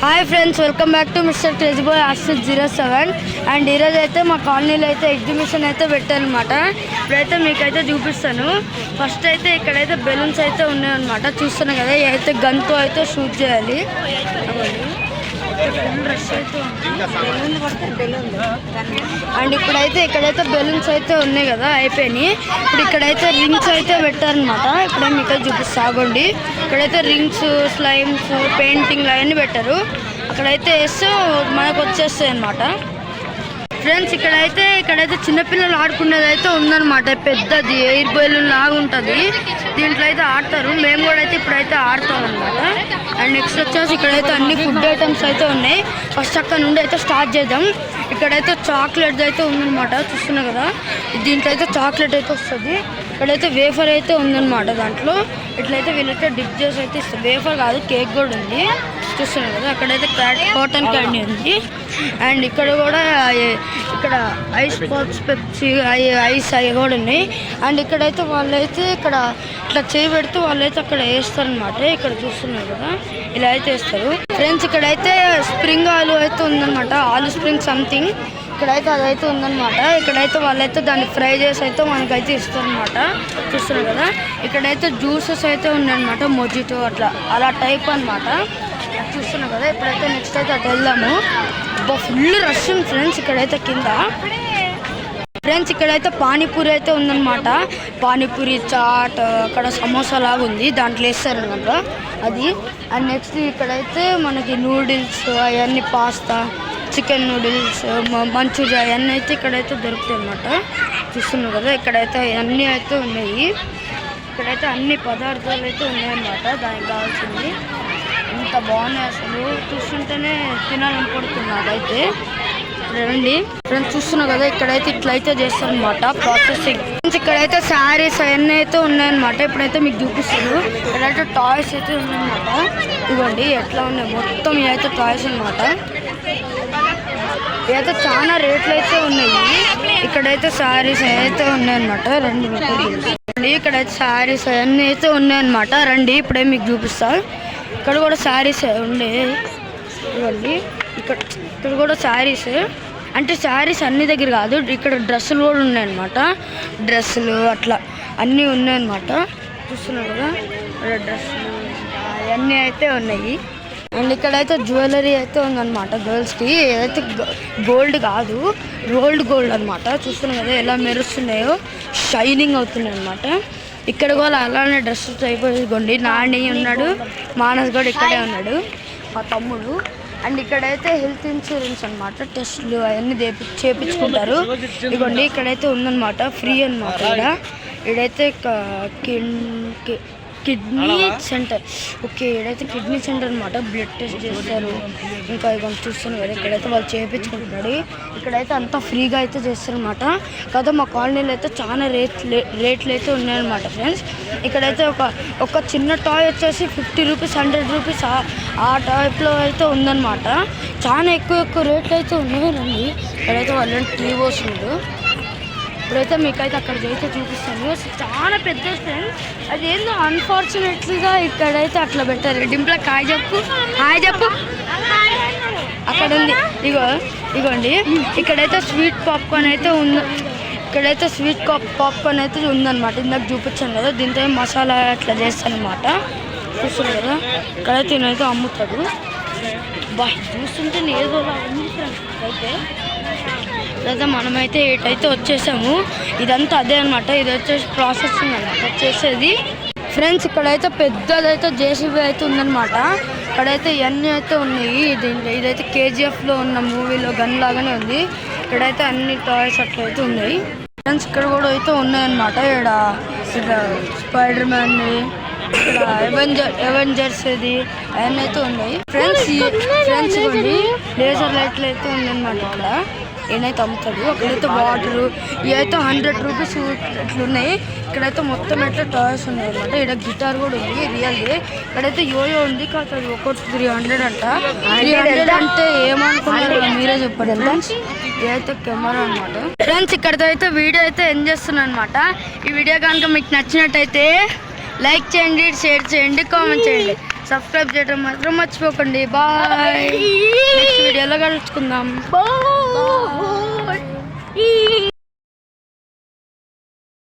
Hi friends, welcome back to mister crazy boy ఆర్సిడ్ 07. And ఈరోజు అయితే మా కాలనీలో అయితే ఎగ్జిబిషన్ అయితే పెట్టారనమాట. ఇప్పుడైతే మీకైతే చూపిస్తాను. ఫస్ట్ అయితే ఇక్కడైతే బెలూన్స్ అయితే ఉన్నాయన్నమాట. చూస్తున్నాను కదా, అయితే గన్తో అయితే షూట్ చేయాలి. రష్ అయితే అండ్ ఇప్పుడైతే ఇక్కడైతే బెలూన్స్ అయితే ఉన్నాయి కదా, అయిపోయినాయి. ఇప్పుడు ఇక్కడైతే రింగ్స్ అయితే పెట్టారనమాట. ఇప్పుడే మీకు చూపిస్తా ఆగండి. ఇక్కడైతే రింగ్స్, స్లైమ్స్, పెయింటింగ్ అవన్నీ పెట్టారు. అక్కడైతే వేస్తే మనకు వచ్చేస్తాయి అన్నమాట. ఫ్రెండ్స్ ఇక్కడైతే చిన్నపిల్లలు ఆడుకునేది అయితే ఉందన్నమాట. పెద్దది ఎయిర్ బెలూన్ లాగా ఉంటుంది. దీంట్లో అయితే ఆడతారు. మేము కూడా అయితే ఇప్పుడైతే ఆడతాం అనమాట. అండ్ నెక్స్ట్ వచ్చేసి ఇక్కడైతే అన్ని ఫుడ్ ఐటమ్స్ అయితే ఉన్నాయి. ఫస్ట్ అక్కడ నుండి అయితే స్టార్ట్ చేద్దాం. ఇక్కడైతే చాక్లెట్ అయితే ఉందన్నమాట. చూస్తున్నాం కదా, దీంట్లో అయితే చాక్లెట్ అయితే వస్తుంది. ఇక్కడైతే వేఫర్ అయితే ఉందన్నమాట. దాంట్లో ఇట్లయితే వీళ్ళైతే డిప్ చేసి అయితే ఇస్తారు. వేఫర్ కాదు, కేక్ కూడా ఉంది. చూస్తున్నాం కదా, అక్కడైతే కాటన్ క్యాండీ ఉంది. అండ్ ఇక్కడ కూడా ఇక్కడ ఐస్ పాప్స్, పెప్సీ, ఐస్ అవి కూడా ఉన్నాయి. అండ్ ఇక్కడైతే వాళ్ళైతే ఇక్కడ ఇట్లా చేయి పెడితే వాళ్ళైతే అక్కడ వేస్తారనమాట. ఇక్కడ చూస్తున్నారు కదా, ఇలా అయితే వేస్తారు. ఫ్రెండ్స్ ఇక్కడైతే స్ప్రింగ్ ఆలు అయితే ఉందన్నమాట. ఆలు స్ప్రింగ్ సంథింగ్ ఇక్కడైతే అదైతే ఉందన్నమాట. ఇక్కడైతే వాళ్ళైతే దాన్ని ఫ్రై చేసి అయితే మనకైతే ఇస్తారనమాట. చూస్తున్నారు కదా, ఇక్కడైతే జ్యూసెస్ అయితే ఉన్నాయన్నమాట. మొజిటో అలా టైప్ అనమాట. చూస్తున్నాం కదా. ఇప్పుడైతే నెక్స్ట్ అయితే అటు వెళ్దాము. ఫుల్ రష్ ఉంది ఫ్రెండ్స్ ఇక్కడైతే కింద. ఫ్రెండ్స్ ఇక్కడైతే పానీపూరి అయితే ఉందన్నమాట. పానీపూరి, చాట్, అక్కడ సమోసా లాగా ఉంది, దాంట్లో వేస్తారనమాట అది. అండ్ నెక్స్ట్ ఇక్కడైతే మనకి నూడిల్స్ అవన్నీ, పాస్తా, చికెన్ నూడిల్స్, మంచూరియా అవన్నీ అయితే ఇక్కడైతే దొరుకుతాయి అన్నమాట. చూస్తున్నాం కదా, ఇక్కడైతే అన్నీ అయితే ఉన్నాయి. ఇక్కడైతే అన్ని పదార్థాలు అయితే ఉన్నాయన్నమాట. దానికి కావాల్సింది ఇంత బాగున్నాయి అసలు. చూస్తుంటేనే తినాలనుకుంటున్నా అదైతే. రండి ఫ్రెండ్స్, చూస్తున్నావు కదా, ఇక్కడైతే ఇట్లయితే చేస్తారనమాట ప్రాసెసింగ్. ఇక్కడైతే శారీస్ అవన్నీ అయితే ఉన్నాయన్నమాట. ఇప్పుడైతే మీకు చూపిస్తారు. ఇక్కడైతే టాయ్స్ అయితే ఉన్నాయన్నమాట. ఇవ్వండి ఎట్లా ఉన్నాయి మొత్తం. ఇవైతే టాయ్స్ అనమాట. ఇవైతే చాలా రేట్లు అయితే ఉన్నాయి. ఇక్కడైతే శారీస్ అయితే ఉన్నాయన్నమాట. రండి ఇక్కడైతే శారీస్ అవన్నీ అయితే ఉన్నాయన్నమాట. రండి ఇప్పుడే మీకు చూపిస్తా. ఇక్కడ కూడా శారీస్ ఉండే. ఇవ్వండి ఇక్కడ కూడా శారీస్, అంటే శారీస్ అన్ని దగ్గర కాదు, ఇక్కడ డ్రెస్సులు కూడా ఉన్నాయన్నమాట. డ్రెస్సులు అట్లా అన్నీ ఉన్నాయన్నమాట. చూస్తున్నారు కదా, డ్రెస్సులు అవన్నీ అయితే ఉన్నాయి. అండ్ ఇక్కడైతే జ్యువెలరీ అయితే ఉందన్నమాట గర్ల్స్కి. ఏదైతే గోల్డ్ కాదు, రోల్డ్ గోల్డ్ అనమాట. చూస్తున్నాం కదా ఎలా మెరుస్తున్నాయో, షైనింగ్ అవుతున్నాయి అనమాట. ఇక్కడ కూడా అలానే డ్రెస్సెస్ అయిపోయింది. నాని ఉన్నాడు, మానస్ కూడా ఇక్కడే ఉన్నాడు, మా తమ్ముడు. అండ్ ఇక్కడైతే హెల్త్ ఇన్సూరెన్స్ అనమాట. టెస్టులు అవన్నీ చేయించుకుంటారు. ఇదిగోండి ఇక్కడైతే ఉందన్నమాట, ఫ్రీ అనమాట. ఇక్కడైతే కిడ్నీ సెంటర్. ఓకే, ఇక్కడైతే కిడ్నీ సెంటర్ అనమాట. బ్లడ్ టెస్ట్ చేస్తారు. ఇంకా ఇక చూస్తున్నారు కదా, ఇక్కడైతే వాళ్ళు చేయించుకుంటున్నాడు. ఇక్కడైతే అంతా ఫ్రీగా అయితే చేస్తారనమాట. కదా మా కాలనీలో అయితే చాలా రేట్లు అయితే ఉన్నాయన్నమాట ఫ్రెండ్స్. ఇక్కడైతే ఒక చిన్న టాయ్ వచ్చేసి 50 రూపీస్, 100 రూపీస్ ఆ టైప్లో అయితే ఉందన్నమాట. చాలా ఎక్కువ రేట్లు అయితే ఉన్నాయి. రండి ఇక్కడైతే వాళ్ళు టీవోస్ ఉంది. ఇప్పుడైతే మీకైతే అక్కడ అయితే చూపిస్తాను. చాలా పెద్ద ఫ్రెండ్స్. అదేందో అన్ఫార్చునేట్లీగా ఇక్కడైతే అట్లా పెట్టారు. డింప్లకి హాయ్ చెప్పు. అక్కడ ఉంది, ఇగోండి ఇక్కడైతే స్వీట్ పాప్కార్న్ అయితే ఉంది. ఇక్కడైతే స్వీట్ పాప్కార్న్ అయితే ఉందన్నమాట. ఇందాక చూపించాను కదా, దీంతో మసాలా అట్లా చేస్తానమాట. చూస్తున్నారు కదా, ఇక్కడైతే నేనైతే అమ్ముతాడు. చూస్తుంటే ఏదో ఉంది ఫ్రెండ్స్. అయితే మనమైతే ఏటైతే వచ్చేసాము. ఇదంతా అదే అనమాట. ఇది వచ్చేసి ప్రాసెసింగ్ అనమాట వచ్చేసేది. ఫ్రెండ్స్ ఇక్కడైతే పెద్దదైతే జేసీబీ అయితే ఉందన్నమాట. ఇక్కడైతే ఇవన్నీ అయితే ఉన్నాయి. ఇదైతే కేజీఎఫ్లో ఉన్న మూవీలో గన్ లాగానే ఉంది. ఇక్కడైతే అన్ని టాయ్స్ అట్లయితే ఉన్నాయి. ఫ్రెండ్స్ ఇక్కడ కూడా అయితే ఉన్నాయన్నమాట. ఇక్కడ స్పైడర్ మ్యాన్, ఇక్కడ ఎవెంజర్స్ ఇది అవన్నీ అయితే ఉన్నాయి. ఫ్రెండ్స్ ఇవ్వండి లేజర్ లైట్లు అయితే ఉన్నాయన్నమాట. ఇక్కడ ఏనైతే అమ్ముతాడు. అక్కడైతే వాటరు ఇవైతే 100 రూపీస్ ఇట్లున్నాయి. ఇక్కడైతే మొత్తం అయితే టాయ్స్ ఉన్నాయి అనమాట. ఇక్కడ గిటార్ కూడా ఉంది రియల్ది. ఇక్కడైతే యోయో ఉంది, కాదు అది ఒకటి 300 అంట. 300 అంటే ఏమనుకున్నారు మీరే చెప్పండి ఫ్రెండ్స్. ఇదైతే కెమెరా అనమాట. ఫ్రెండ్స్ ఇక్కడితో అయితే వీడియో అయితే ఎండ్ చేస్తున్నాను అనమాట. ఈ వీడియో కనుక మీకు నచ్చినట్టయితే లైక్ చేయండి, షేర్ చేయండి, కామెంట్ చేయండి. సబ్స్క్రైబ్ చేయడం మాత్రం మర్చిపోకండి. బాయ్. నెక్స్ట్ వీడియోలో కలుసుకుందాం. బాయ్.